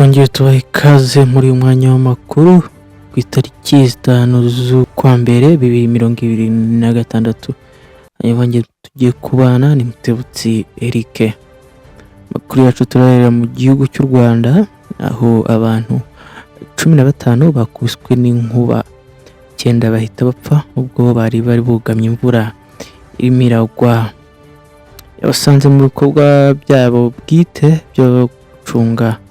twongeye tubaha ikaze muri uyu mwanya w'amakuru ku itariki 5 z'ukwa mbere 2026. Abanye tugiye kubana ni Mutebutsi Eric. Makuru yacu turarera mu gihugu cy'u Rwanda aho abantu 15 bakubiswe n'inkuba 9 bahita bapfa ubwo bari bugamye imvura irimo iragwa. Yabasanze mu bikorwa byabo bwite byo gucunga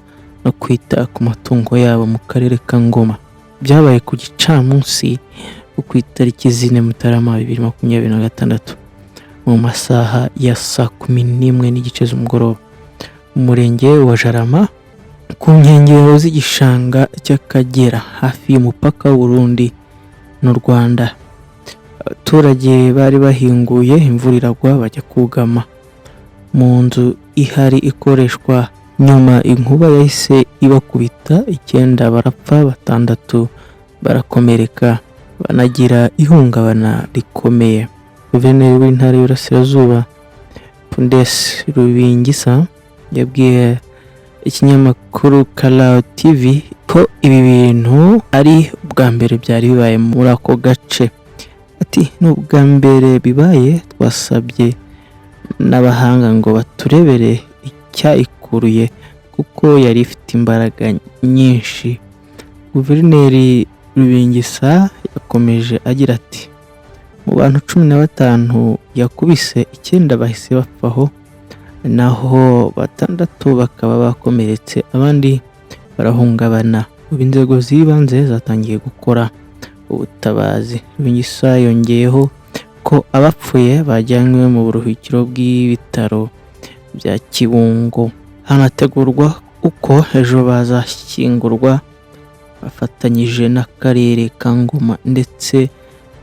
no kwita ku matungo yabo mu karere ka Ngoma. Byabaye ku gicamunsi ku itariki 4 Mutarama 2026 mu masaha ya saa 11:15 z'umugoroba mu murenge wa Jarama ku nkengero z'igishanga cy'Akagera hafi y'umupaka w'u Burundi n'u Rwanda. Abaturage bari bahinguye imvura iragwa bajya kugama mu nzu ihari ikoreshwa. Nyuma inkuba yahise ibakubita 9 barapfa 6 barakomereka banagira ihungabana rikomeye. Guverineri w'intara y'Iburasirazuba Pundesi Rubingisa yabwiye ikinyamakuru Cloud TV ko ibi bintu ari ubwa mbere byari bibaye muri ako gace. Ati n'ubwa mbere bibaye, twasabye n'abahanga ngo baturebere icyayikuruye kuko yari ifite imbaraga nyinshi. Guverineri Rubingisa yakomeje agira ati mu bantu 15 yakubise 9 bahise bapfaho naho 6 bakaba bakomeretse abandi barahungabana. Ubu inzego z'ibanze zatangiye gukora ubutabazi. Rubingisa yongeyeho ko abapfuye bajyanywe mu buruhukiro bw'ibitaro bya Kibungo hanategurwa uko ejo bazashyingurwa bafatanyije n'akarere ka Ngoma ndetse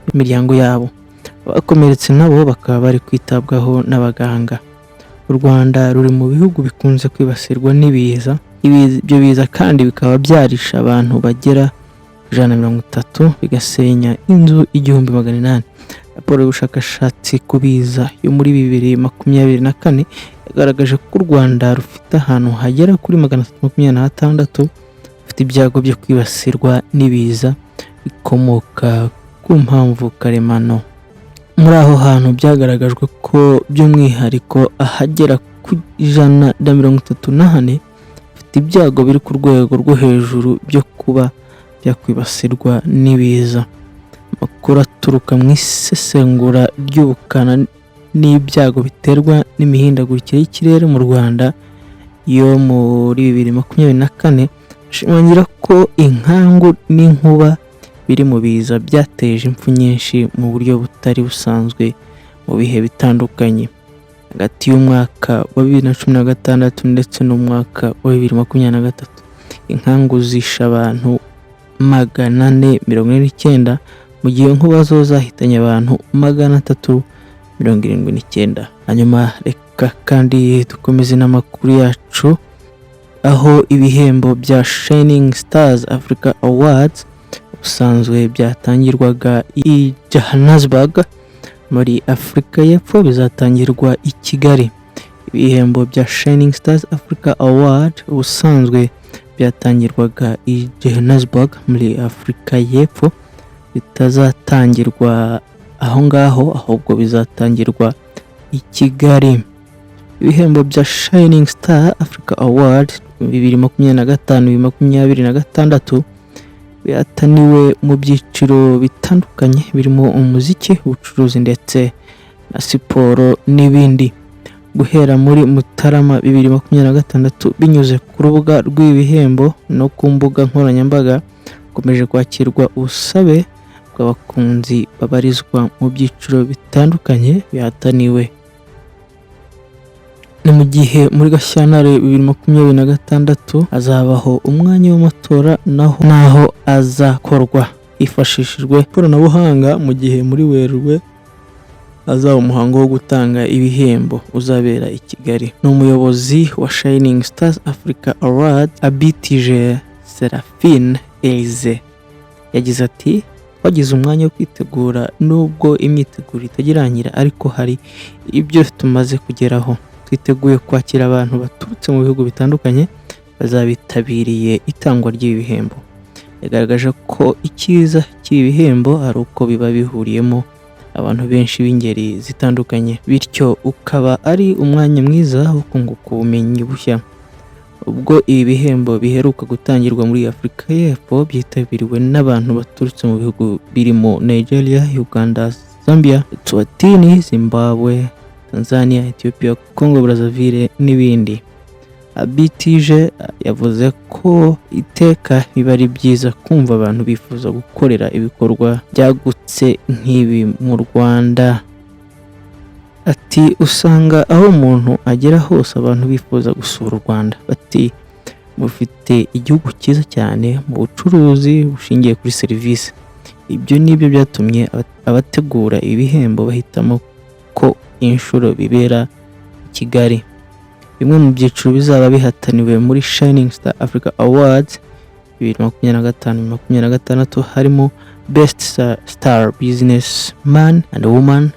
n'imiryango yabo. Abakomeretse nabo bakaba bari kwitabwaho n'abaganga. U Rwanda ruri mu bihugu bikunze kwibasirwa n'ibiza. Ibyo biza kandi bikaba byarisha abantu bagera 130 bigasenya inzu 1800. Raporo y'ubushakashatsi ku biza yo muri 2024 yagaragaje ko u Rwanda rufite ahantu hagera kuri 326 bafite ibyago byo kwibasirwa n'ibiza bikomoka ku mpamvu karemano. Muri aho hantu byagaragajwe ko by'umwihariko ahagera ku 134 bafite ibyago biri ku rwego rwo hejuru byo kuba byakwibasirwa n'ibiza. Amakuru aturuka mu isesengura ry'ubukana n'ibyago biterwa n'imihindagurikire y'ikirere mu Rwanda yo muri 2024 ashimangira ko inkangu n'inkuba biri mu biza byateje impfu nyinshi mu buryo butari busanzwe mu bihe bitandukanye. Hagati y'umwaka wa 2016 ndetse n'umwaka wa 2023 inkangu zisha abantu 449 mu gihe inkuba zo zahitanye abantu 379. Hanyuma reka kandi dukomeze n'amakuru yacu aho ibihembo bya Shining Stars Africa Awards usanzwe byatangirwaga i Johannesburg muri Afrika y'Epfo bizatangirwa i Kigali. Ibihembo bya Shining Stars Africa Award usanzwe byatangirwaga i Johannesburg muri Afrika y'Epfo bitazatangirwa aho ngaho ahubwo bizatangirwa i Kigali. Ibihembo bya Shining Star Africa Award 2025-2026 byataniwe mu byiciro bitandukanye birimo umuziki, ubucuruzi ndetse na siporo n'ibindi. Guhera muri Mutarama 2026 binyuze ku rubuga rw'ibihembo no ku mbuga nkoranyambaga komeje kwakirwa ubusabe bw'abakunzi babarizwa mu byiciro bitandukanye bihataniwe. Ni mu gihe muri Gashyantare 2026 hazabaho umwanya w'amatora naho azakorwa hifashishijwe ikoranabuhanga, mu gihe muri Werurwe azaba umuhango wo gutanga ibihembo uzabera i Kigali. N'umuyobozi wa Shining Stars Africa Award Abitije Seraphine Elise yagize ati twagize umwanya wo kwitegura nubwo imyiteguro itagirangira ariko hari ibyo tumaze kugeraho. Twiteguye kwakira abantu baturutse mu bihugu bitandukanye bazabitabiriye itangwa ry'ibi bihembo. Yagaragaje ko icyiza cy'ibi bihembo ari uko biba bihuriyemo abantu benshi b'ingeri zitandukanye, bityo ukaba ari umwanya mwiza wo kunguka ubumenyi bushya. Ubwo ibi bihembo biheruka gutangirwa muri Afurika y'Epfo, byitabiriwe n'abantu baturutse mu bihugu birimo Nigeria, Uganda, Zambia, Eswatini, Zimbabwe, Tanzania, Ethiopia, Congo Brazzaville n'ibindi. Abitije yavuze ko iteka biba ari byiza kumva abantu bifuza gukorera ibikorwa byagutse nk'ibi mu Rwanda. Ati usanga aho umuntu agera hose abantu bifuza gusura u Rwanda. Bati mufite igihugu cyiza cyane mu bucuruzi bushingiye kuri serivisi. Ibyo nibyo byatumye abategura ibihembo bahitamo ko inshuro bibera i Kigali. Bimwe mu byiciro bizaba bihataniwe muri Shining Star Africa Awards 2025-2026 harimo Best Star Businessman and Woman,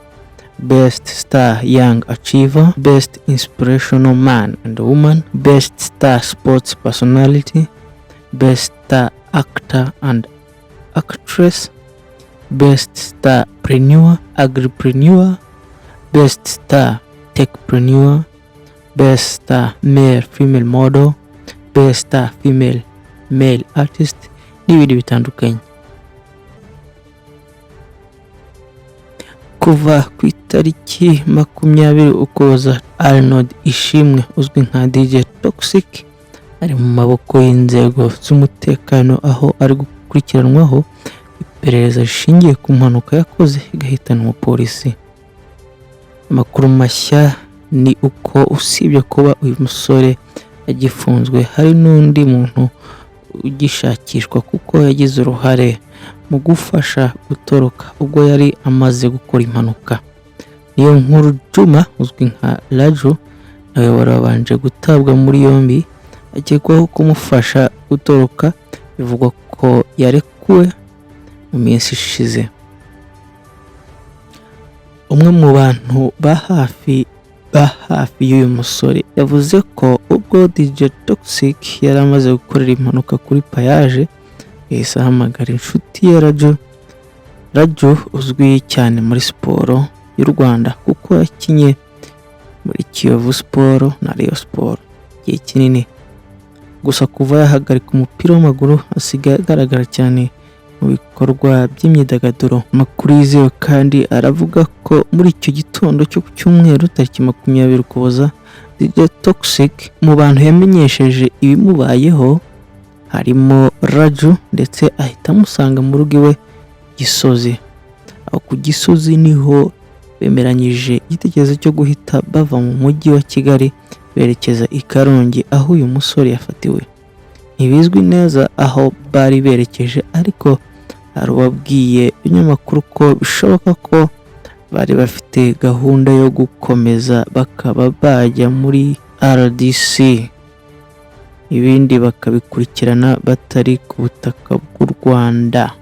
Best Star Young Achiever, Best Inspirational Man and Woman, Best Star Sports Personality, Best Star Actor and Actress, Best Starpreneur, Agripreneur, Best Star Techpreneur, Best Star Male Female Model, Best Star Female Male Artist n'ibindi bitandukanye. Kuva ku itariki 20 Ukuboza, Arnold Ishimwe uzwi nka DJ Toxic ari mu maboko y'inzego z'umutekano, aho ari gukurikiranwaho iperereza rishingiye ku mpanuka yakoze igahitana umupolisi. Amakuru mashya ni uko usibye kuba uyu musore yagifunzwe, hari n'undi muntu ugishakishwa kuko yagize uruhare mu gufasha gutoroka ubwo yari amaze gukora impanuka. Niyo nkuru Juma uzwi nka Raju nawe warabanje gutabwa muri yombi akekwaho kumufasha gutoroka, bivugwa ko yarekuwe mu minsi ishize. Umwe mu bantu ba hafi y'uyu musore yavuze ko ubwo DJ Toxic yari amaze gukorera impanuka kuri Payage, yahise ahamagara inshuti ye Raju uzwi cyane muri siporo y'u Rwanda kuko yakinye muri Kiyovu Sport na Rayon Sport igihe kinini. Gusa kuva yahagarika umupira w'amaguru asigaye agaragara cyane mu bikorwa by'imyidagaduro. Amakuru yizewe kandi aravuga ko muri icyo gitondo cyo ku Cyumweru tariki 20 Ukuboza, DJ Toxic mu bantu yamenyesheje ibimubayeho harimo Raju, ndetse ahita amusanga mu rugo iwe Gisozi. Aho ku Gisozi niho bemeranyije igitekerezo cyo guhita bava mu mujyi wa Kigali berekeza i Karongi aho uyu musore yafatiwe. Ntibizwi neza aho bari berekeje, ariko arababwiye ibinyamakuru ko bishoboka ko bari bafite gahunda yo gukomeza bakaba bajya muri RDC, ibindi bakabikurikirana batari ku butaka bw'u Rwanda.